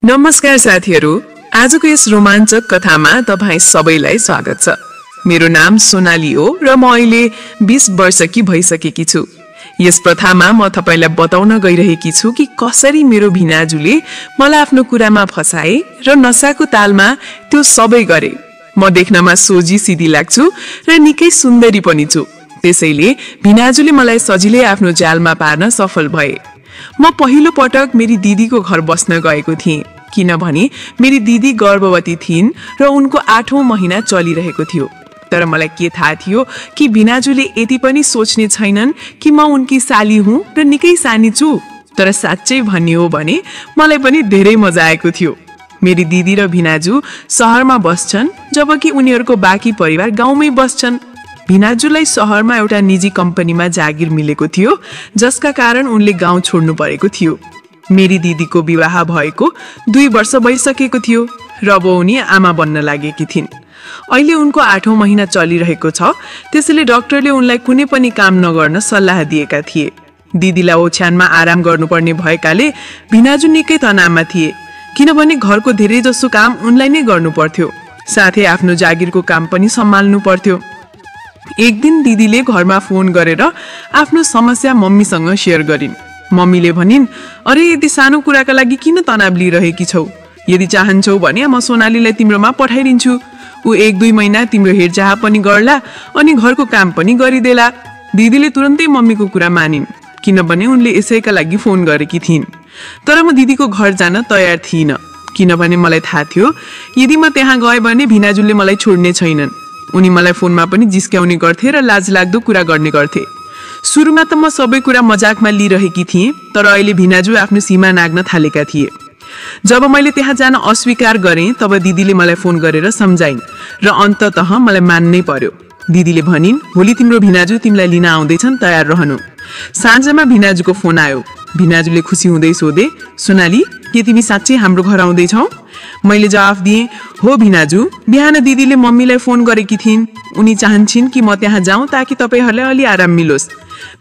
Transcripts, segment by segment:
नमस्कार साथीहरू, आजको यस रोमाञ्चक कथामा तपाईं सबैलाई स्वागत छ। मेरो नाम सोनाली हो र म अहिले 20 वर्षकी भइसकेकी छु। यस प्रथामा म तपाईलाई बताउन गइरहेकी छु कि कसरी मेरो भिनाजुले मलाई आफ्नो कुरामा फसाए र नसाको तालमा त्यो सबै गरे। म देख्नमा सोझी सिधी लाग्छु र निकै सुन्दरी पनि छु। त्यसैले भिनाजुले मलाई सजिलै आफ्नो जालमा पार्न सफल भए। म पहिलो पटक मेरी दिदीको घर बस्न गएको थिएँ, किनभने मेरी दिदी गर्भवती थिइन् र उनको 8औं महिना चलिरहेको थियो। तर मलाई के थाहा थियो कि भिनाजुले यति पनि सोच्ने छैनन् कि म उनकी साली हुँ र निकै सानी छु। तर साच्चै भन्ने हो भने मलाई पनि धेरै मजा आएको थियो। मेरी दिदी र भिनाजु शहरमा बस्छन्, जबकि उनीहरूको बाँकी परिवार गाउँमै बस्छन्। भिनाजुलाई शहरमा एउटा निजी कम्पनीमा जागिर मिलेको थियो, जसका कारण उनले गाउँ छोड्नु परेको थियो। मेरी दिदीको विवाह भएको 2 वर्ष भइसकेको थियो र अब उनी आमा बन्न लागेकी थिइन्। अहिले उनको 8औं महिना चलिरहेको छ, त्यसैले डाक्टरले उनलाई कुनै पनि काम नगर्न सल्लाह दिएका थिए। दिदीलाई ओछ्यानमा आराम गर्नुपर्ने भएकाले भिनाजु निकै तनावमा थिए, किनभने घरको धेरै जसो काम उनलाई नै गर्नु पर्थ्यो, साथै आफ्नो जागिरको काम पनि सम्हाल्नु पर्थ्यो। एक दिन दिदीले घरमा फोन गरेर आफ्नो समस्या मम्मीसँग शेयर गरिन्। मम्मीले भनिन्, अरे यति सानो कुराका लागि किन तनाव लिइरहेकी छौ? यदि चाहन्छौ भने म सोनालीलाई तिम्रोमा पठाइदिन्छु। ऊ 1-2 महिना तिम्रो हेरचाह पनि गर्ला अनि घरको काम पनि गरिदेला। दिदीले तुरन्तै मम्मीको कुरा मानिन्, किनभने उनले यसैका लागि फोन गरेकी थिइन्। तर म दिदीको घर जान तयार थिइनँ, किनभने मलाई थाहा थियो यदि म त्यहाँ गए भने भिनाजुले मलाई छोड्ने छैनन्। उनी मलाई फोनमा पनि जिस्क्याउने गर्थे र लाजलाग्दो कुरा गर्ने गर्थे। सुरुमा त म सबै कुरा मजाकमा लिइरहेकी थिएँ, तर अहिले भिनाजु आफ्नो सीमा नाग्न थालेका थिए। जब मैले त्यहाँ जान अस्वीकार गरेँ, तब दिदीले मलाई फोन गरेर सम्झाइन् र अन्ततः मलाई मान्नै पर्यो। दिदीले भनिन्, भोलि तिम्रो भिनाजु तिमीलाई लिन आउँदैछन्, तयार रहनु। साँझमा भिनाजुको फोन आयो। भिनाजुले खुसी हुँदै सोधे, सोनाली, के तिमी साँच्चै हाम्रो घर आउँदैछौ? मैले जवाफ दिएँ, हो भिनाजु, बिहान दिदीले मम्मीलाई फोन गरेकी थिइन्। उनी चाहन्छन् कि म त्यहाँ जाउँ ताकि तपाईहरुलाई अलि आराम मिलोस्।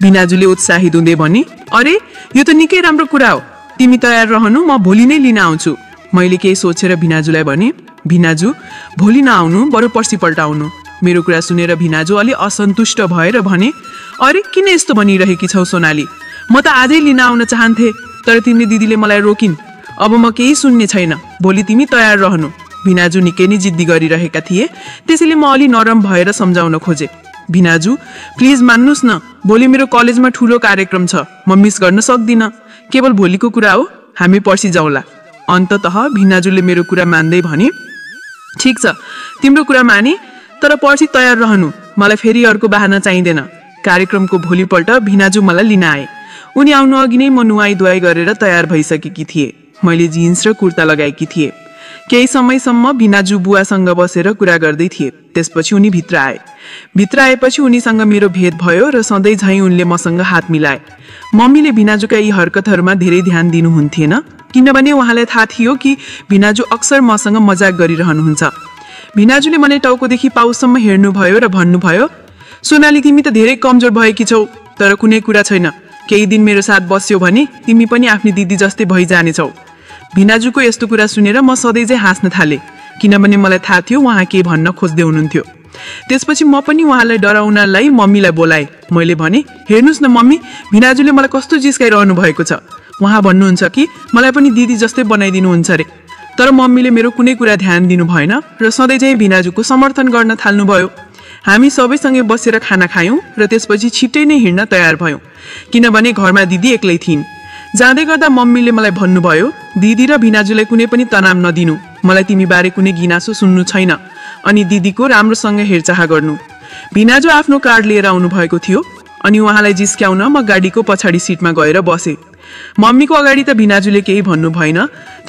भिनाजुले उत्साहित हुँदै भने, अरे यो त निकै राम्रो कुरा हो, तिमी तयार रहनु, म भोलि नै लिन आउँछु। मैले केही सोचेर भिनाजुलाई भने, भिनाजु भोलि नआउनु, बरु पर्सिपल्ट आउनु। मेरो कुरा सुनेर भिनाजु अलि असन्तुष्ट भएर भने, अरे किन यस्तो भनिरहेकी छौ सोनाली? म त आजै लिन आउन चाहन्थे, तर तिमीले दिदीले मलाई रोकिन्। अब म केही सुन्ने छैन, भोलि तिमी तयार रहनु। भिनाजु निकै नै जिद्दी गरिरहेका थिए, त्यसैले म अलि नरम भएर सम्झाउन खोजे। भिनाजु, प्लिज मान्नुस् न, भोलि मेरो कलेजमा ठुलो कार्यक्रम छ, म मिस गर्न सक्दिनँ। केवल भोलिको कुरा हो, हामी पर्सि जाउँला। अन्ततः भिनाजुले मेरो कुरा मान्दै भने, ठिक छ, तिम्रो कुरा माने, तर पर्सि तयार रहनु, मलाई फेरि अर्को बहाना चाहिँदैन। कार्यक्रमको भोलिपल्ट भिनाजु मलाई लिन आए। उनी आउनु अघि नै म नुहाई धुवाई गरेर तयार भइसकेकी थिए। मैले जिन्स र कुर्ता लगाएकी थिएँ। केही समयसम्म भिनाजु बुवासँग बसेर कुरा गर्दै थिए। त्यसपछि उनी भित्र आए। भित्र आएपछि उनीसँग मेरो भेट भयो र सधैँ झैँ उनले मसँग हात मिलाए। मम्मीले भिनाजुका यी हरकतहरूमा धेरै ध्यान दिनुहुन्थेन, किनभने उहाँलाई थाहा थियो कि भिनाजु अक्सर मसँग मजाक गरिरहनुहुन्छ। भिनाजुले मलाई टाउकोदेखि पाउसम्म हेर्नुभयो र भन्नुभयो, सोनाली, तिमी त धेरै कमजोर भएकी छौ, तर कुनै कुरा छैन, केही दिन मेरो साथ बस्यो भने तिमी पनि आफ्नी दिदी जस्तै भइजानेछौ। भिनाजुको यस्तो कुरा सुनेर म सधैँ चाहिँ हाँस्न थालेँ, किनभने मलाई थाहा थियो उहाँ के भन्न खोज्दै हुनुहुन्थ्यो। त्यसपछि म पनि उहाँलाई डराउनलाई मम्मीलाई बोलाएँ। मैले भने, हेर्नुहोस् न मम्मी, भिनाजुले मलाई कस्तो जिस्काइरहनु भएको छ। उहाँ भन्नुहुन्छ कि मलाई पनि दिदी जस्तै बनाइदिनुहुन्छ अरे। तर मम्मीले मेरो कुनै कुरा ध्यान दिनु भएन र सधैँ चाहिँ भिनाजुको समर्थन गर्न थाल्नुभयो। हामी सबैसँगै बसेर खाना खायौँ र त्यसपछि छिट्टै नै हिँड्न तयार भयौँ, किनभने घरमा दिदी एक्लै थिइन्। जाँदै गर्दा मम्मीले मलाई भन्नुभयो, दिदी र भिनाजुलाई कुनै पनि तनाव नदिनु, मलाई तिमी बारे कुनै गुनासो सुन्नु छैन, अनि दिदीको राम्रोसँग हेरचाह गर्नु। भिनाजु आफ्नो कार्ड लिएर आउनु भएको थियो, अनि उहाँलाई जिस्क्याउन म गाडीको पछाडि सिटमा गएर बसेँ। मम्मीको अगाडि त भिनाजुले केही भन्नु भएन,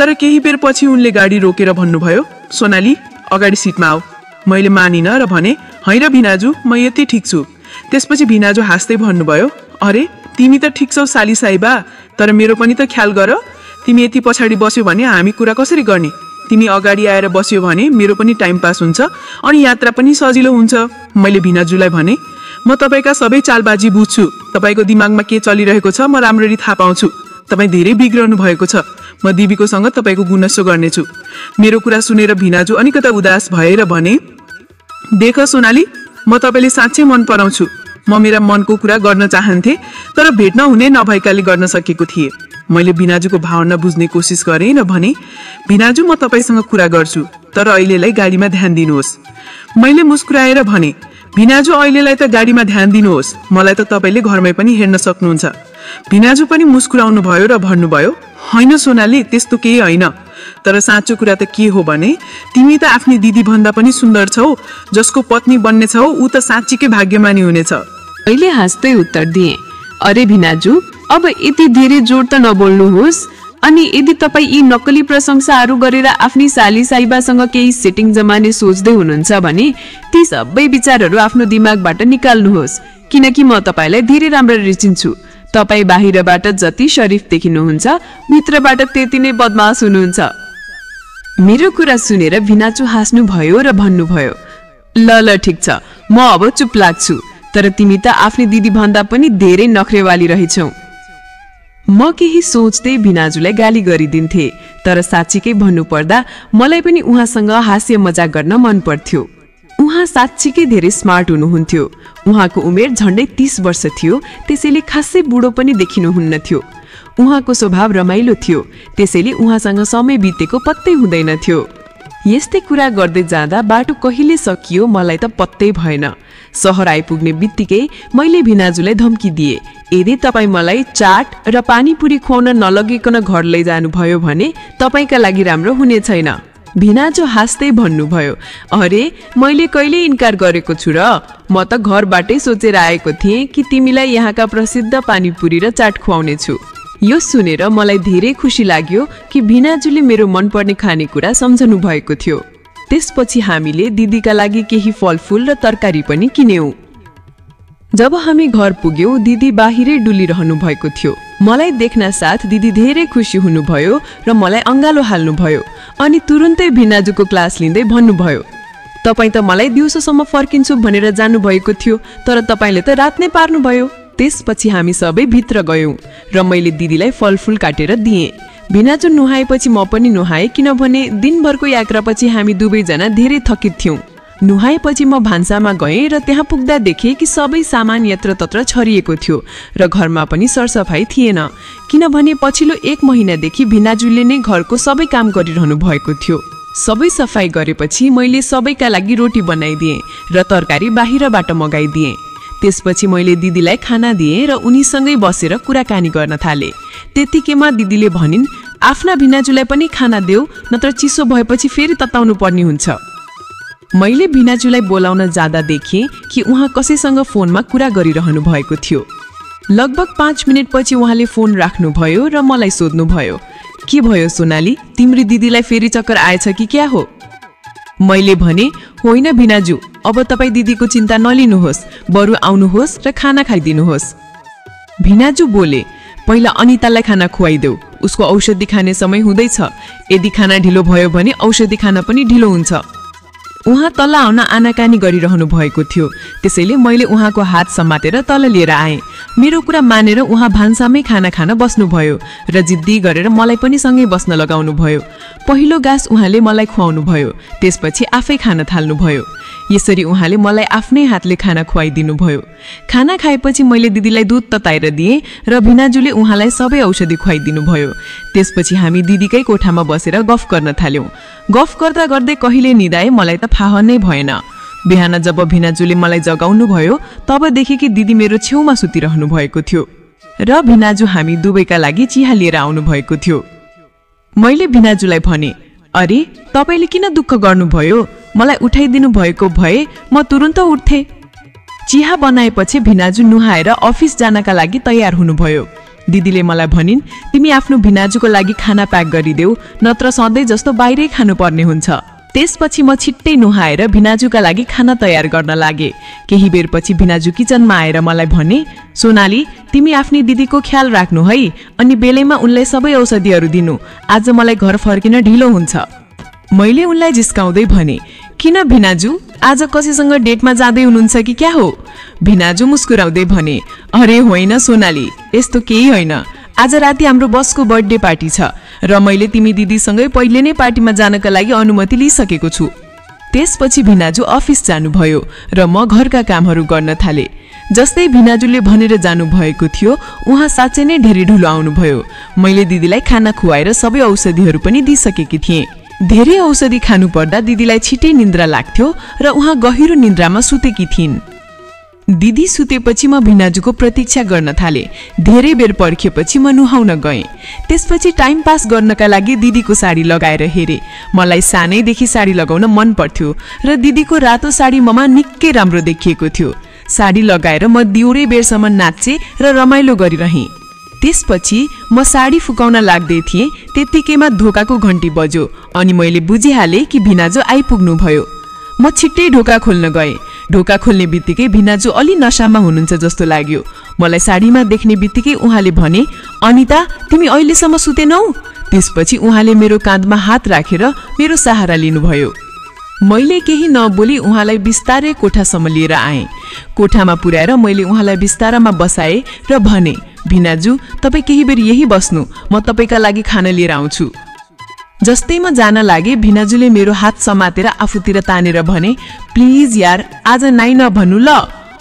तर केही बेर पछि उनले गाडी रोकेर भन्नुभयो, सोनाली, अगाडि सिटमा आऊ। मैले मानिनँ र भने, हैन भिनाजु, म यति ठिक छु। त्यसपछि भिनाजु हाँस्दै भन्नुभयो, अरे तिमी त ठिक छौ साली साहिबा, तर मेरो पनि त ख्याल गर, तिमी यति पछाडि बस्यो भने हामी कुरा कसरी गर्ने? तिमी अगाडि आएर बस्यो भने मेरो पनि टाइम पास हुन्छ अनि यात्रा पनि सजिलो हुन्छ। मैले भिनाजुलाई भने, म तपाईका सबै चालबाजी बुझ्छु, तपाईको दिमागमा के चलिरहेको छ म राम्ररी थाहा पाउँछु। तपाई धेरै बिग्रनु भएको छ, म दिवीकोसँग तपाईको गुनासो गर्नेछु। मेरो कुरा सुनेर भिनाजु अलिकता उदास भएर भने, देख सोनाली, म तपाईले साँच्चै मन पराउँछु। म मेरा मनको कुरा गर्न चाहन्थे, तर भेट्न हुने नभएकाले गर्न सकेको थिएँ। मैले भिनाजुको भावना बुझ्ने कोसिस गरेँ र भने, भिनाजु, म तपाईसँग कुरा गर्छु, तर अहिलेलाई गाडीमा ध्यान दिनुहोस्। मैले मुस्कुराएर भने, भिनाजु, अहिलेलाई त गाडीमा ध्यान दिनुहोस्, मलाई त तपाईले घरमै पनि हेर्न सक्नुहुन्छ। भिनाजु पनि मुस्कुराउनु भयो र भन्नुभयो, होइन सोनाली, त्यस्तो केही होइन। तर साँचो कुरा त के हो भने, तिमी त आफ्नी दिदी भन्दा पनि सुन्दर छौ। जसको पत्नी बन्ने छौ ऊ त साँच्चीकै भाग्यमानी हुनेछ। अहिले हाँस्दै उत्तर दिए, अरे भिनाजु, अब यति धेरै जोड त नबोल्नुहोस्। अनि यदि तपाईँ यी नक्कली प्रशंसाहरू गरेर आफ्नी साली साइबासँग केही सेटिङ जमाने सोच्दै हुनुहुन्छ भने ती सबै विचारहरू आफ्नो दिमागबाट निकाल्नुहोस्, किनकि म तपाईँलाई धेरै राम्ररी चिन्छु। तपाईँ बाहिरबाट जति शरीफ देखिनुहुन्छ, भित्रबाट त्यति नै बदमास हुनुहुन्छ। मेरो कुरा सुनेर भिनाजु हाँस्नु भयो र भन्नुभयो, ल ठिक छ, म अब चुप लाग्छु। तर तिमी त आफ्नी दिदी भन्दा पनि धेरै नखरेवाली रहेछौ। म केही सोच्दै भिनाजुलाई गाली गरिदिन्थे, तर साँच्चीकै भन्नुपर्दा मलाई पनि उहाँसँग हास्य मजाक गर्न मन पर्थ्यो। उहाँ साँच्चीकै धेरै स्मार्ट हुनुहुन्थ्यो। उहाँको उमेर झन्डै 30 वर्ष थियो, त्यसैले खासै बुढो पनि देखिनुहुन्न थियो। उहाँको स्वभाव रमाइलो थियो, त्यसैले उहाँसँग समय बितेको पत्तै हुँदैन थियो। यस्तै कुरा गर्दै जाँदा बाटो कहिले सकियो मलाई त पत्तै भएन। सहर आइपुग्ने बित्तिकै मैले भिनाजुलाई धम्की दिए, यदि तपाईँ मलाई चाट र पानीपुरी खुवाउन नलगिकन घर लैजानुभयो भने तपाईँका लागि राम्रो हुने छैन। भिनाजु हाँस्दै भन्नुभयो, अरे मैले कहिले इन्कार गरेको छु र? म त घरबाटै सोचेर आएको थिएँ कि तिमीलाई यहाँका प्रसिद्ध पानीपुरी र चाट खुवाउने छु। यो सुनेर मलाई धेरै खुसी लाग्यो कि भिनाजुले मेरो मनपर्ने खानेकुरा सम्झनु भएको थियो। त्यसपछि हामीले दिदीका लागि केही फलफुल र तरकारी पनि किन्यौं। जब हामी घर पुग्यौं, दिदी बाहिरै डुलिरहनु भएको थियो। मलाई देख्न साथ दिदी धेरै खुसी हुनुभयो र मलाई अंगालो हाल्नुभयो अनि तुरुन्तै भिनाजुको क्लास लिँदै भन्नुभयो, तपाईँ त मलाई दिउँसोसम्म फर्किन्छु भनेर जानुभएको थियो, तर तपाईँले त रात नै पार्नुभयो। त्यसपछि हामी सबै भित्र गयौं र मैले दिदीलाई फलफुल काटेर दिएँ। भिनाजु नुहाएपछि म पनि नुहाएँ, किनभने दिनभरको यात्रापछि हामी दुवैजना धेरै थकित थियौं। नुहाएपछि म भान्सामा गएँ र त्यहाँ पुग्दा देखेँ कि सबै सामान यत्रतत्र छरिएको थियो र घरमा पनि सरसफाई थिएन, किनभने पछिल्लो 1 महिनादेखि भिनाजुले नै घरको सबै काम गरिरहनु भएको थियो। सबै सफाई गरेपछि मैले सबैका लागि रोटी बनाइदिएँ र तरकारी बाहिरबाट मगाइदिएँ। त्यसपछि मैले दिदीलाई खाना दिएँ र उनीसँगै बसेर कुराकानी गर्न थालेँ। त्यतिकैमा दिदीले भनिन्, आफ्ना भिनाजुलाई पनि खाना देऊ, नत्र चिसो भएपछि फेरि तताउनु पर्ने हुन्छ। मैले भिनाजुलाई बोलाउन जाँदा देखेँ कि उहाँ कसैसँग फोनमा कुरा गरिरहनु भएको थियो। लगभग 5 मिनेटपछि उहाँले फोन राख्नुभयो र मलाई सोध्नुभयो, के भयो सोनाली, तिम्रो दिदीलाई फेरि चक्कर आएछ कि क्या हो? मैले भने, होइन भिनाजु, अब तपाईँ दिदीको चिन्ता नलिनुहोस्, बरु आउनुहोस् र खाना खाइदिनुहोस्। भिनाजु बोले, पहिला अनितालाई खाना खुवाइदेऊ, उसको औषधि खाने समय हुँदैछ। यदि खाना ढिलो भयो भने औषधि खाना पनि ढिलो हुन्छ। उहाँ तल आउन आनाकानी गरिरहनु भएको थियो, त्यसैले मैले उहाँको हात समातेर तल लिएर आएँ। मेरो कुरा मानेर उहाँ भान्सामै खाना खान बस्नुभयो र जिद्दी गरेर मलाई पनि सँगै बस्न लगाउनु भयो। पहिलो गाँस उहाँले मलाई खुवाउनु भयो, त्यसपछि आफै खान थाल्नुभयो। यसरी उहाँले मलाई आफ्नै हातले खाना खुवाइदिनु भयो। खाना खाएपछि मैले दिदीलाई दूध तताएर दिएँ र भिनाजुले उहाँलाई सबै औषधि खुवाइदिनु भयो। त्यसपछि हामी दिदीकै कोठामा बसेर गफ गर्न थाल्यौं। गफ गर्दा गर्दै कहिले निदाए मलाई त थाहा नै भएन। बिहान जब भिनाजुले मलाई जगाउनु भयो, तब देखेँ कि दिदी मेरो छेउमा सुतिरहनु भएको थियो र भिनाजु हामी दुवैका लागि चिया लिएर आउनु भएको थियो। मैले भिनाजुलाई भने, अरे तपाईले किन दुःख गर्नुभयो? मलाई उठाइदिनु भएको भए म तुरुन्त उठ्थे। चिया बनाएपछि भिनाजु नुहाएर अफिस जानका लागि तयार हुनुभयो। दिदीले मलाई भनिन्, तिमी आफ्नो भिनाजुको लागि खाना प्याक गरिदेऊ, नत्र सधैँ जस्तो बाहिरै खानुपर्ने हुन्छ। त्यसपछि म छिट्टै नुहाएर भिनाजुका लागि खाना तयार गर्न लागे। केही बेरपछि भिनाजु किचनमा आएर मलाई भने, सोनाली, तिमी आफ्नी दिदीको ख्याल राख्नु है, अनि बेलैमा उनलाई सबै औषधिहरू दिनु, आज मलाई घर फर्किन ढिलो हुन्छ। मैले उनलाई जिस्काउँदै भने, किन भिनाजु, आज कसैसँग डेटमा जाँदै हुनुहुन्छ कि क्या हो? भिनाजु मुस्कुराउँदै भने, अरे होइन सोनाली, यस्तो केही होइन। आज राति हाम्रो बसको बर्थडे पार्टी छ। र मैले तिमी दिदीसँगै पहिले नै पार्टीमा जानका लागि अनुमति लिइसकेको छु। त्यसपछि भिनाजु अफिस जानुभयो र म घरका कामहरू गर्न थाले। जस्तै भिनाजुले भनेर जानुभएको थियो उहाँ साँच्चै नै धेरै ढिलो आउनुभयो। मैले दिदीलाई खाना खुवाएर सबै औषधिहरू पनि दिइसकेकी थिएँ। धेरै औषधि खानु पर्दा दिदीलाई छिटै निन्द्रा लाग्थ्यो र उहाँ गहिरो निन्द्रामा सुतेकी थिइन्। दिदी सुतेपछि म भिनाजुको प्रतीक्षा गर्न थाले। धेरै बेर पर्खेपछि म नुहाउन गएँ। त्यसपछि टाइम पास गर्नका लागि दिदीको साडी लगाएर हेरेँ। मलाई सानैदेखि साडी लगाउन मन पर्थ्यो र दिदीको रातो साडी ममा निकै राम्रो देखिएको थियो। साडी लगाएर म दिउरे बेरसम्म नाच्चे र रमाइलो गरिरहेँ। त्यसपछि म साडी फुकाउन लाग्दै थिएँ, त्यत्तिकैमा ढोकाको घन्टी बज्यो अनि मैले बुझिहालेँ कि भिनाजु आइपुग्नु भयो। म छिट्टै ढोका खोल्न गएँ। ढोका खोल्ने बित्तिकै भिनाजु अलि नशामा हुनुहुन्छ जस्तो लाग्यो। मलाई साडीमा देख्ने बित्तिकै उहाँले भने, अनिता तिमी अहिलेसम्म सुतेनौ? त्यसपछि उहाँले मेरो काँधमा हात राखेर मेरो सहारा लिनुभयो। मैले केही नबोली उहाँलाई बिस्तारै कोठासम्म लिएर आएँ। कोठामा पुर्याएर मैले उहाँलाई बिस्तारामा बसाएँ र भने, भिनाजु तपाईँ केही बेर यही बस्नु, म तपाईँका लागि खाना लिएर आउँछु। जस्तै म जान लागे भिनाजुले मेरो हात समातेर आफूतिर तानेर भने, प्लिज यार आज नाइ नभन्नु ल।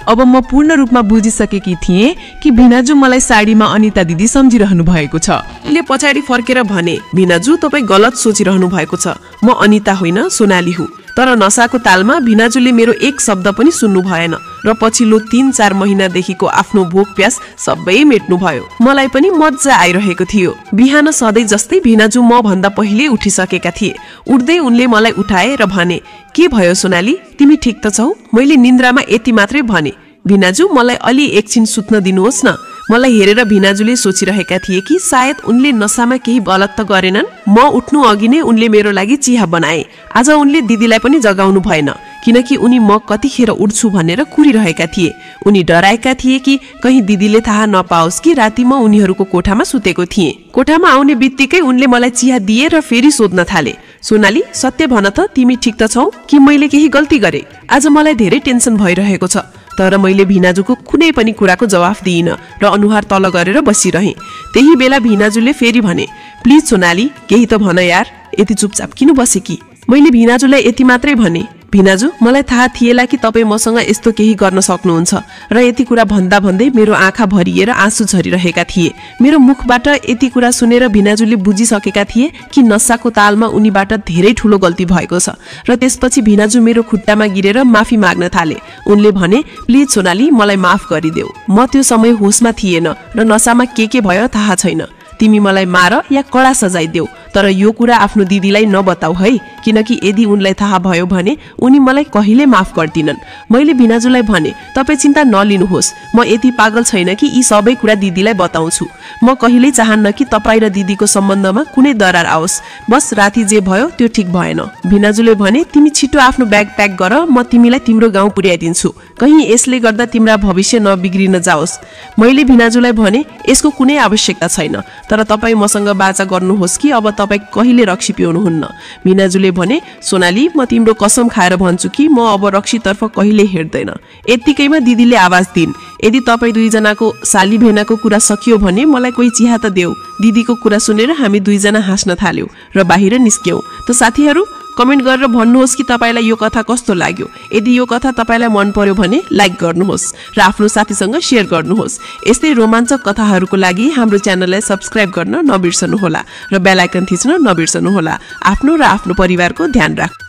अब म पूर्ण रूपमा बुझिसकेकी थिएँ कि भिनाजु मलाई साडीमा अनिता दिदी सम्झिरहनु भएको छ। ले पछाडि फर्केर भने, भिनाजु तपाईँ गलत सोचिरहनु भएको छ, म अनिता होइन सोनाली हुँ। तर नसाको तालमा भिनाजुले मेरो एक शब्द पनि सुन्नु भएन र पछिल्लो 3-4 महिनादेखिको आफ्नो भोक प्यास सबै मेट्नु भयो। मलाई पनि मजा आइरहेको थियो। बिहान सधैँ जस्तै भिनाजु म भन्दा पहिले उठिसकेका थिए। उठ्दै उनले मलाई उठाए र भने, के भयो सोनाली, तिमी ठिक त छौ? मैले निन्द्रामा यति मात्रै भने, भिनाजु मलाई अलि एकछिन सुत्न दिनुहोस् न। मलाई हेरेर भिनाजुले सोचिरहेका थिए कि सायद उनले नसामा केही गलत त गरेनन्। म उठ्नु अघि नै उनले मेरो लागि चिया बनाए। आज उनले दिदीलाई पनि जगाउनु भएन किनकि उनी म कतिखेर उठ्छु भनेर कुरिरहेका थिए। उनी डराएका थिए कि कहीँ दिदीले थाहा नपाओस् कि राति म उनीहरूको कोठामा सुतेको थिएँ। कोठामा आउने बित्तिकै उनले मलाई चिया दिए र फेरि सोध्न थाले, सोनाली सत्य भन त तिमी ठिक त छौ कि मैले केही गल्ती गरे? आज मलाई धेरै टेन्सन भइरहेको छ। तर मैले भिनाजुको कुनै पनि कुराको जवाफ दिइन र अनुहार तल गरेर बसिरहेँ। त्यही बेला भिनाजुले फेरि भने, प्लिज सोनाली केही त भन यार, यति चुपचाप किन बसेकी? मैले भिनाजुलाई यति मात्रै भने, भिनाजु मलाई थाहा थिएला कि तपाईँ मसँग यस्तो केही गर्न सक्नुहुन्छ र यति कुरा भन्दा भन्दै मेरो आँखा भरिएर आँसु झरिरहेका थिए। मेरो मुखबाट यति कुरा सुनेर भिनाजुले बुझिसकेका थिए कि नसाको तालमा उनीबाट धेरै ठुलो गल्ती भएको छ र त्यसपछि भिनाजु मेरो खुट्टामा गिरेर माफी माग्न थाले। उनले भने, प्लिज सोनाली मलाई माफ गरिदेऊ, म त्यो समय होसमा थिएन र नसामा के भयो थाहा छैन। तिमी मलाई मार या कडा सजाय देऊ, तर यो कुरा आफ्नो दिदीलाई नबताऊ है, किनकि यदि उनलाई थाहा भयो भने उनी मलाई कहिले माफ गर्दिनन्। मैले भिनाजुलाई भने, तपाईँ चिन्ता नलिनुहोस्, म यति पागल छैन कि यी सबै कुरा दिदीलाई बताउँछु। म कहिल्यै चाहन्न कि तपाईँ र दिदीको सम्बन्धमा कुनै दरार आओस्। बस राति जे भयो त्यो ठिक भएन। भिनाजुले भने, तिमी छिटो आफ्नो ब्याग प्याक गर, म तिमीलाई तिम्रो गाउँ पुर्याइदिन्छु, कहीँ यसले गर्दा तिम्रा भविष्य नबिग्रिन जाओस्। मैले भिनाजुलाई भने, यसको कुनै आवश्यकता छैन, तर तपाईँ मसँग बाचा गर्नुहोस् कि अब तपाईँ कहिले रक्सी पिउनुहुन्न। भिनाजुले भने, सोनाली म तिम्रो कसम खाएर भन्छु कि म अब रक्सीतर्फ कहिले हेर्दैन। यत्तिकैमा दिदीले आवाज दिन्, यदि तपाईँ दुईजनाको साली भेनाको कुरा सकियो भने मलाई कोही चिहा त देऊ। दिदीको कुरा सुनेर हामी दुईजना हाँस्न थाल्यौँ र बाहिर निस्क्यौँ। त साथीहरू कमेन्ट गरेर भन्नुहोस् कि तपाईँलाई यो कथा कस्तो लाग्यो। यदि यो कथा तपाईँलाई मन पर्यो भने लाइक गर्नुहोस् र आफ्नो साथीसँग सेयर गर्नुहोस्। यस्तै रोमाञ्चक कथाहरूको लागि हाम्रो च्यानललाई सब्स्क्राइब गर्न नबिर्सनुहोला र बेल आइकन थिच्न नबिर्सनुहोला। आफ्नो र आफ्नो परिवारको ध्यान राख्नु।